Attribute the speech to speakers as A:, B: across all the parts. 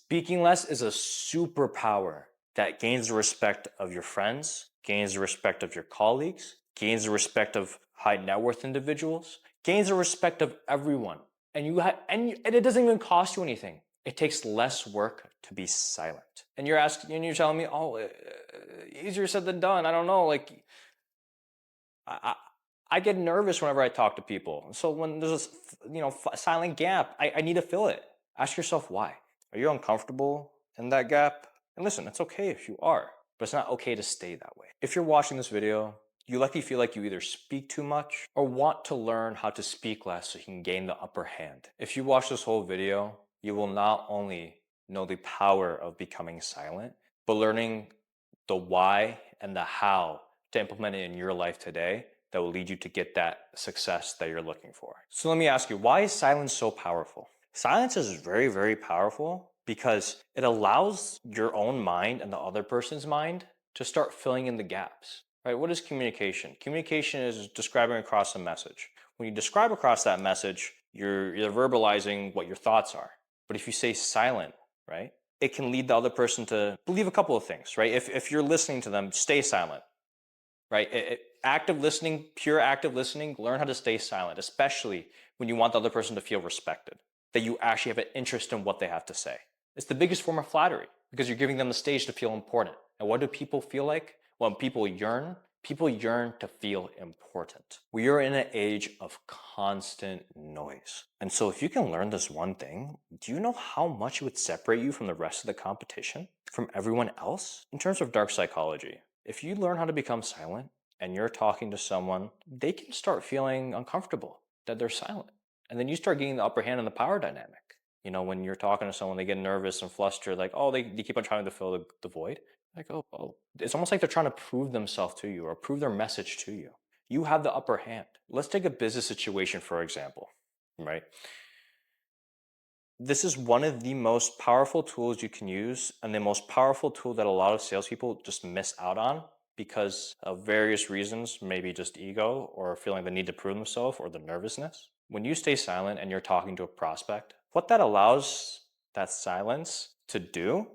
A: Speaking less is a superpower that gains the respect of your friends, gains the respect of your colleagues, gains the respect of high net worth individuals, gains the respect of everyone. And it doesn't even cost you anything. It takes less work to be silent. And you're asking, and you're telling me, oh, easier said than done. I don't know. Like, I, I get nervous whenever I talk to people. So when there's this, silent gap, I need to fill it. Ask yourself why. Are you uncomfortable in that gap? And listen, it's okay if you are, but it's not okay to stay that way. If you're watching this video, you likely feel like you either speak too much or want to learn how to speak less so you can gain the upper hand. If you watch this whole video, you will not only know the power of becoming silent, but learning the why and the how to implement it in your life today that will lead you to get that success that you're looking for. So let me ask you, why is silence so powerful? Silence is very, very powerful because it allows your own mind and the other person's mind to start filling in the gaps. Right? What is communication? Communication is describing across a message. When you describe across that message, you're verbalizing what your thoughts are. But if you say silent, right, it can lead the other person to believe a couple of things, right? If you're listening to them, stay silent, right? Active listening, pure active listening, learn how to stay silent, especially when you want the other person to feel respected, that you actually have an interest in what they have to say. It's the biggest form of flattery because you're giving them the stage to feel important. And what do people feel like? When people yearn to feel important. We are in an age of constant noise. And so if you can learn this one thing, do you know how much it would separate you from the rest of the competition, from everyone else? In terms of dark psychology, if you learn how to become silent and you're talking to someone, they can start feeling uncomfortable that they're silent. And then you start getting the upper hand in the power dynamic. When you're talking to someone, they get nervous and flustered, like, oh, they keep on trying to fill the void. Like, oh, it's almost like they're trying to prove themselves to you or prove their message to you. You have the upper hand. Let's take a business situation, for example, right? This is one of the most powerful tools you can use, and the most powerful tool that a lot of salespeople just miss out on because of various reasons, maybe just ego or feeling the need to prove themselves or the nervousness. When you stay silent and you're talking to a prospect, what that allows that silence to do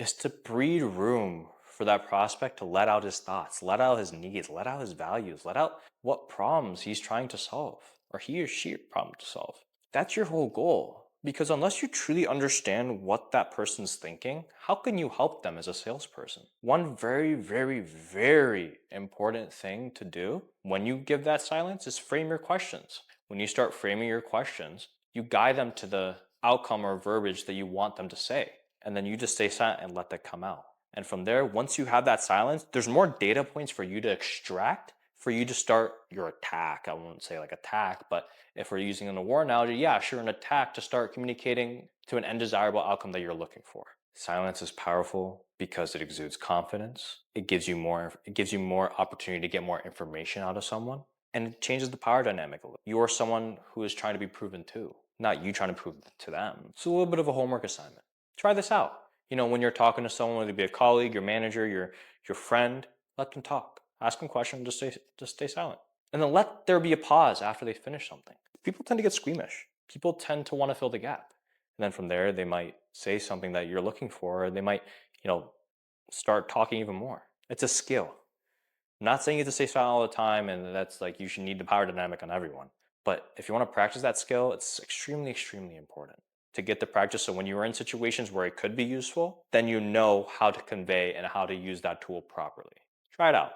A: is to breed room for that prospect to let out his thoughts, let out his needs, let out his values, let out what problems he's trying to solve or he or she problem to solve. That's your whole goal. Because unless you truly understand what that person's thinking, how can you help them as a salesperson? One very, very, very important thing to do when you give that silence is frame your questions. When you start framing your questions, you guide them to the outcome or verbiage that you want them to say. And then you just stay silent and let that come out. And from there, once you have that silence, there's more data points for you to extract for you to start your attack. I won't say like attack, but if we're using in a war analogy, yeah, sure, an attack to start communicating to an undesirable outcome that you're looking for. Silence is powerful because it exudes confidence. It gives you more opportunity to get more information out of someone. And it changes the power dynamic a little. You're someone who is trying to be proven to, not you trying to prove to them. It's a little bit of a homework assignment. Try this out. When you're talking to someone, whether it be a colleague, your manager, your friend, let them talk. Ask them questions, just stay silent. And then let there be a pause after they finish something. People tend to get squeamish. People tend to want to fill the gap. And then from there, they might say something that you're looking for, or they might, start talking even more. It's a skill. I'm not saying you have to stay silent all the time, and that's like you should need the power dynamic on everyone. But if you want to practice that skill, it's extremely, extremely important to get the practice. So when you are in situations where it could be useful, then you know how to convey and how to use that tool properly. Try it out.